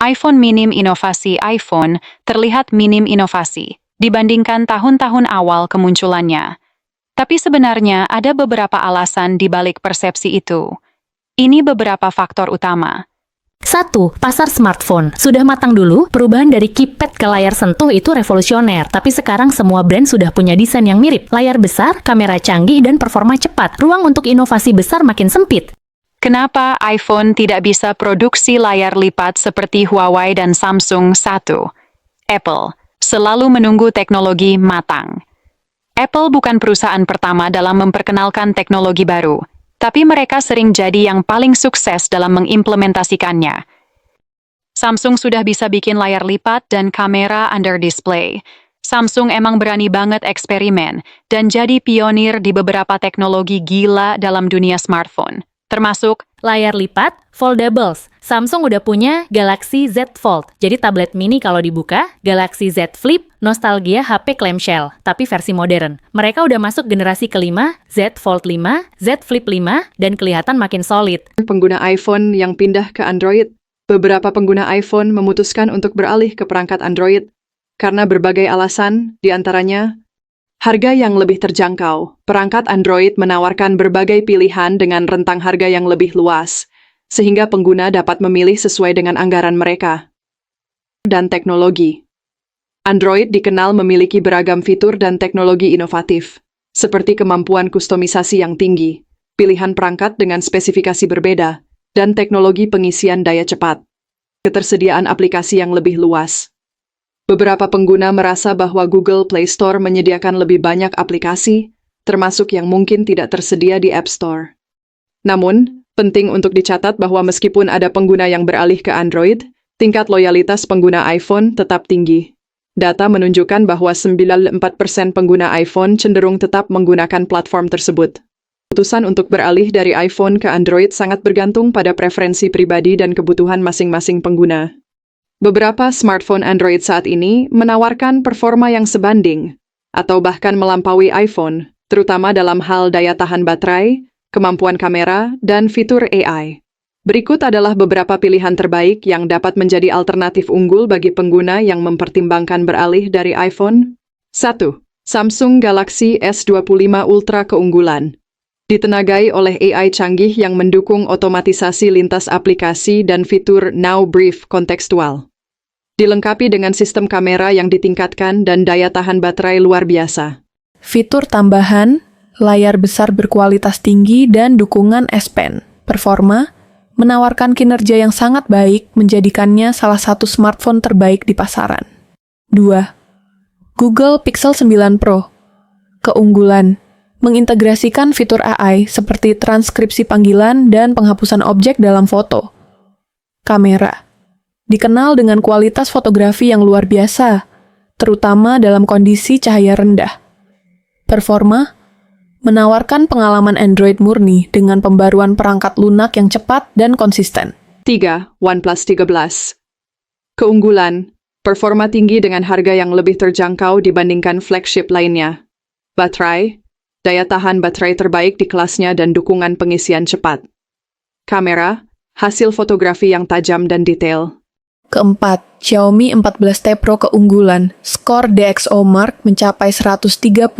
iPhone minim inovasi. iPhone terlihat minim inovasi dibandingkan tahun-tahun awal kemunculannya. Tapi sebenarnya ada beberapa alasan di balik persepsi itu. Ini beberapa faktor utama. 1. Pasar smartphone. Sudah matang dulu, perubahan dari keypad ke layar sentuh itu revolusioner. Tapi sekarang semua brand sudah punya desain yang mirip. Layar besar, kamera canggih, dan performa cepat. Ruang untuk inovasi besar makin sempit. Kenapa iPhone tidak bisa produksi layar lipat seperti Huawei dan Samsung? 1. Apple selalu menunggu teknologi matang. Apple bukan perusahaan pertama dalam memperkenalkan teknologi baru, tapi mereka sering jadi yang paling sukses dalam mengimplementasikannya. Samsung sudah bisa bikin layar lipat dan kamera under display. Samsung emang berani banget eksperimen dan jadi pionir di beberapa teknologi gila dalam dunia smartphone, termasuk Layar lipat, foldables. Samsung udah punya Galaxy Z Fold. Jadi tablet mini kalau dibuka, Galaxy Z Flip, nostalgia HP clamshell, tapi versi modern. Mereka udah masuk generasi kelima, Z Fold 5, Z Flip 5, dan kelihatan makin solid. Pengguna iPhone yang pindah ke Android. Beberapa pengguna iPhone memutuskan untuk beralih ke perangkat Android karena berbagai alasan, diantaranya harga yang lebih terjangkau. Perangkat Android menawarkan berbagai pilihan dengan rentang harga yang lebih luas, sehingga pengguna dapat memilih sesuai dengan anggaran mereka. Dan teknologi. Android dikenal memiliki beragam fitur dan teknologi inovatif, seperti kemampuan kustomisasi yang tinggi, pilihan perangkat dengan spesifikasi berbeda, dan teknologi pengisian daya cepat. Ketersediaan aplikasi yang lebih luas. Beberapa pengguna merasa bahwa Google Play Store menyediakan lebih banyak aplikasi, termasuk yang mungkin tidak tersedia di App Store. Namun, penting untuk dicatat bahwa meskipun ada pengguna yang beralih ke Android, tingkat loyalitas pengguna iPhone tetap tinggi. Data menunjukkan bahwa 94% pengguna iPhone cenderung tetap menggunakan platform tersebut. Keputusan untuk beralih dari iPhone ke Android sangat bergantung pada preferensi pribadi dan kebutuhan masing-masing pengguna. Beberapa smartphone Android saat ini menawarkan performa yang sebanding, atau bahkan melampaui iPhone, terutama dalam hal daya tahan baterai, kemampuan kamera, dan fitur AI. Berikut adalah beberapa pilihan terbaik yang dapat menjadi alternatif unggul bagi pengguna yang mempertimbangkan beralih dari iPhone. 1. Samsung Galaxy S25 Ultra keunggulan. Ditenagai oleh AI canggih yang mendukung otomatisasi lintas aplikasi dan fitur Now Brief kontekstual. Dilengkapi dengan sistem kamera yang ditingkatkan dan daya tahan baterai luar biasa. Fitur tambahan, layar besar berkualitas tinggi dan dukungan S Pen. Performa, menawarkan kinerja yang sangat baik menjadikannya salah satu smartphone terbaik di pasaran. 2. Google Pixel 9 Pro. Keunggulan, mengintegrasikan fitur AI seperti transkripsi panggilan dan penghapusan objek dalam foto. Kamera, dikenal dengan kualitas fotografi yang luar biasa, terutama dalam kondisi cahaya rendah. Performa, menawarkan pengalaman Android murni dengan pembaruan perangkat lunak yang cepat dan konsisten. 3. OnePlus 13. Keunggulan, performa tinggi dengan harga yang lebih terjangkau dibandingkan flagship lainnya. Baterai, daya tahan baterai terbaik di kelasnya dan dukungan pengisian cepat. Kamera, hasil fotografi yang tajam dan detail. Keempat, Xiaomi 14T Pro keunggulan. Skor DxOMark mencapai 135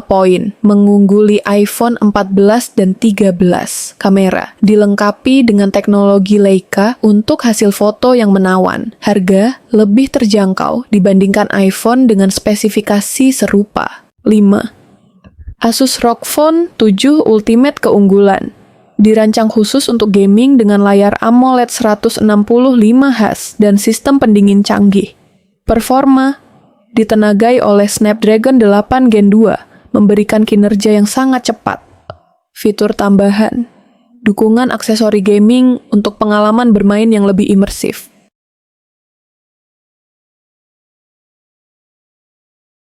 poin, mengungguli iPhone 14 dan 13. Kamera, dilengkapi dengan teknologi Leica untuk hasil foto yang menawan. Harga lebih terjangkau dibandingkan iPhone dengan spesifikasi serupa. 5. Asus ROG Phone 7 Ultimate keunggulan. Dirancang khusus untuk gaming dengan layar AMOLED 165 Hz dan sistem pendingin canggih. Performa, ditenagai oleh Snapdragon 8 Gen 2, memberikan kinerja yang sangat cepat. Fitur tambahan, dukungan aksesori gaming untuk pengalaman bermain yang lebih imersif.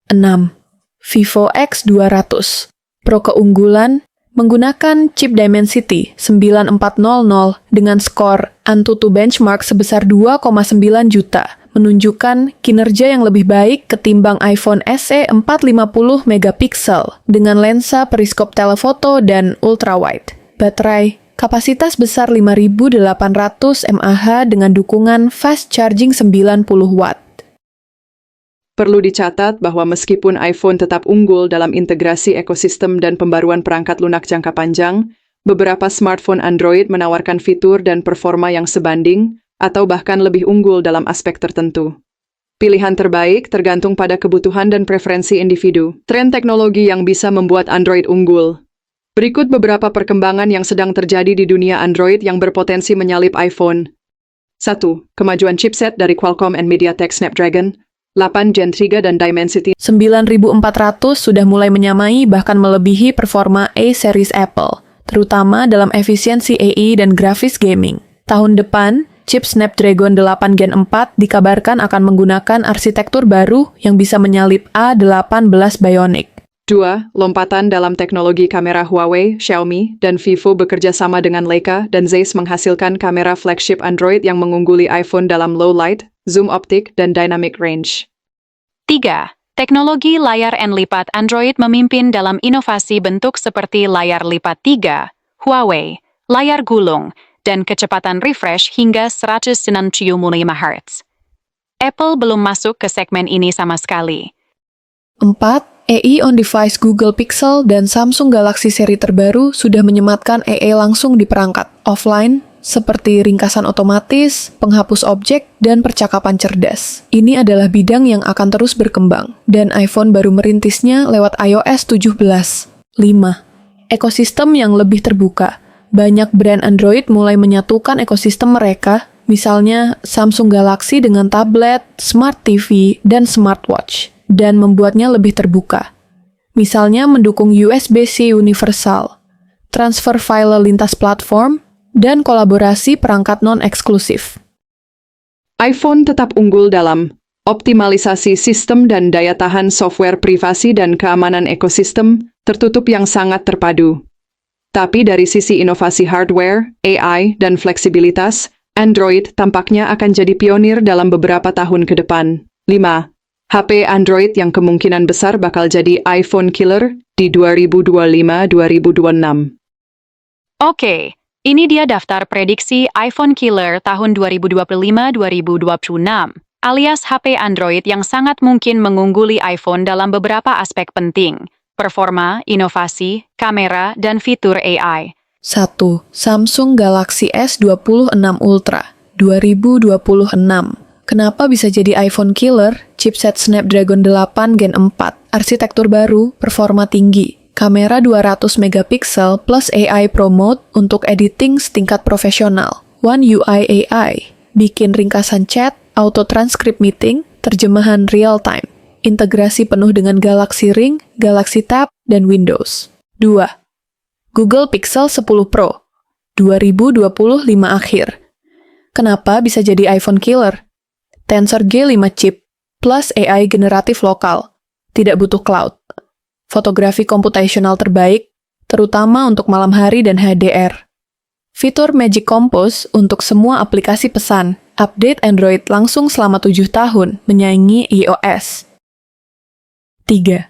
6. Vivo X200 Pro keunggulan, menggunakan chip Dimensity 9400 dengan skor Antutu benchmark sebesar 2,9 juta, menunjukkan kinerja yang lebih baik ketimbang iPhone SE 450 megapiksel dengan lensa periskop telefoto dan ultrawide. Baterai, Kapasitas besar 5.800 mAh dengan dukungan fast charging 90 watt. Perlu dicatat bahwa meskipun iPhone tetap unggul dalam integrasi ekosistem dan pembaruan perangkat lunak jangka panjang, beberapa smartphone Android menawarkan fitur dan performa yang sebanding atau bahkan lebih unggul dalam aspek tertentu. Pilihan terbaik tergantung pada kebutuhan dan preferensi individu. Tren teknologi yang bisa membuat Android unggul. Berikut beberapa perkembangan yang sedang terjadi di dunia Android yang berpotensi menyalip iPhone. 1. Kemajuan chipset dari Qualcomm and MediaTek Snapdragon 8 Gen 3 dan Dimensity 9400 sudah mulai menyamai bahkan melebihi performa A-series Apple, terutama dalam efisiensi AI dan grafis gaming. Tahun depan, chip Snapdragon 8 Gen 4 dikabarkan akan menggunakan arsitektur baru yang bisa menyalip A18 Bionic. 2. Lompatan dalam teknologi kamera Huawei, Xiaomi, dan Vivo bekerja sama dengan Leica dan Zeiss menghasilkan kamera flagship Android yang mengungguli iPhone dalam low light, zoom optik, dan dynamic range. 3. Teknologi layar N-lipat Android memimpin dalam inovasi bentuk seperti layar lipat 3, Huawei, layar gulung, dan kecepatan refresh hingga 195 Hz. Apple belum masuk ke segmen ini sama sekali. 4. AI on-device Google Pixel dan Samsung Galaxy seri terbaru sudah menyematkan AI langsung di perangkat offline, seperti ringkasan otomatis, penghapus objek, dan percakapan cerdas. Ini adalah bidang yang akan terus berkembang, dan iPhone baru merintisnya lewat iOS 17. 5. Ekosistem yang lebih terbuka. Banyak brand Android mulai menyatukan ekosistem mereka, misalnya Samsung Galaxy dengan tablet, smart TV, dan smartwatch, dan membuatnya lebih terbuka. Misalnya mendukung USB-C universal, transfer file lintas platform, dan kolaborasi perangkat non-eksklusif. iPhone tetap unggul dalam optimalisasi sistem dan daya tahan software privasi dan keamanan ekosistem tertutup yang sangat terpadu. Tapi dari sisi inovasi hardware, AI, dan fleksibilitas, Android tampaknya akan jadi pionir dalam beberapa tahun ke depan. 5. HP Android yang kemungkinan besar bakal jadi iPhone killer di 2025-2026. Oke, ini dia daftar prediksi iPhone killer tahun 2025-2026, alias HP Android yang sangat mungkin mengungguli iPhone dalam beberapa aspek penting, performa, inovasi, kamera, dan fitur AI. 1. Samsung Galaxy S26 Ultra 2026. Kenapa bisa jadi iPhone killer? Chipset Snapdragon 8 Gen 4, arsitektur baru, performa tinggi, kamera 200 megapiksel plus AI Pro Mode untuk editing setingkat profesional, One UI AI, bikin ringkasan chat, auto transcript meeting, terjemahan real time, integrasi penuh dengan Galaxy Ring, Galaxy Tab, dan Windows. 2. Google Pixel 10 Pro 2025 akhir. Kenapa bisa jadi iPhone killer? Tensor G5 chip plus AI generatif lokal, tidak butuh cloud. Fotografi komputasional terbaik, terutama untuk malam hari dan HDR. Fitur Magic Compose untuk semua aplikasi pesan, update Android langsung selama 7 tahun, menyaingi iOS. 3.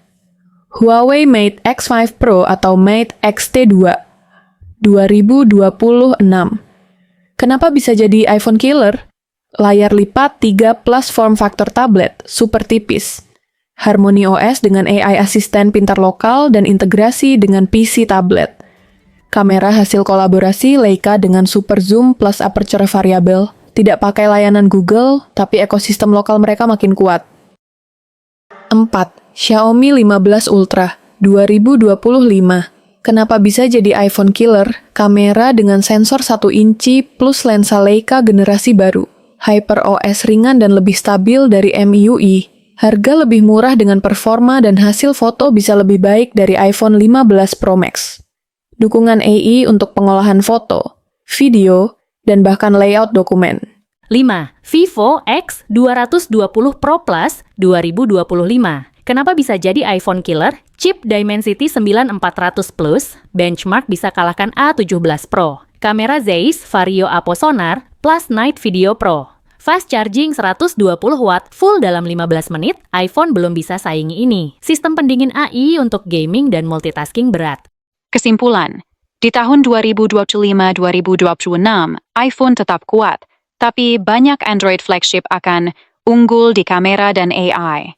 Huawei Mate X5 Pro atau Mate XT2 2026. Kenapa bisa jadi iPhone killer? Layar lipat 3 plus form factor tablet, super tipis. Harmony OS dengan AI asisten pintar lokal dan integrasi dengan PC tablet. Kamera hasil kolaborasi Leica dengan super zoom plus aperture variabel. Tidak pakai layanan Google, tapi ekosistem lokal mereka makin kuat. 4. Xiaomi 15 Ultra 2025. Kenapa bisa jadi iPhone killer? Kamera dengan sensor 1 inci plus lensa Leica generasi baru. HyperOS ringan dan lebih stabil dari MIUI. Harga lebih murah dengan performa dan hasil foto bisa lebih baik dari iPhone 15 Pro Max. Dukungan AI untuk pengolahan foto, video, dan bahkan layout dokumen. 5. Vivo X220 Pro Plus 2025. Kenapa bisa jadi iPhone killer? Chip Dimensity 9400 Plus, benchmark bisa kalahkan A17 Pro. Kamera Zeiss Vario Apo Sonar plus Night Video Pro. Fast charging 120 watt full dalam 15 menit, iPhone belum bisa saingi ini. Sistem pendingin AI untuk gaming dan multitasking berat. Kesimpulan, Di tahun 2025-2026, iPhone tetap kuat, tapi banyak Android flagship akan unggul di kamera dan AI.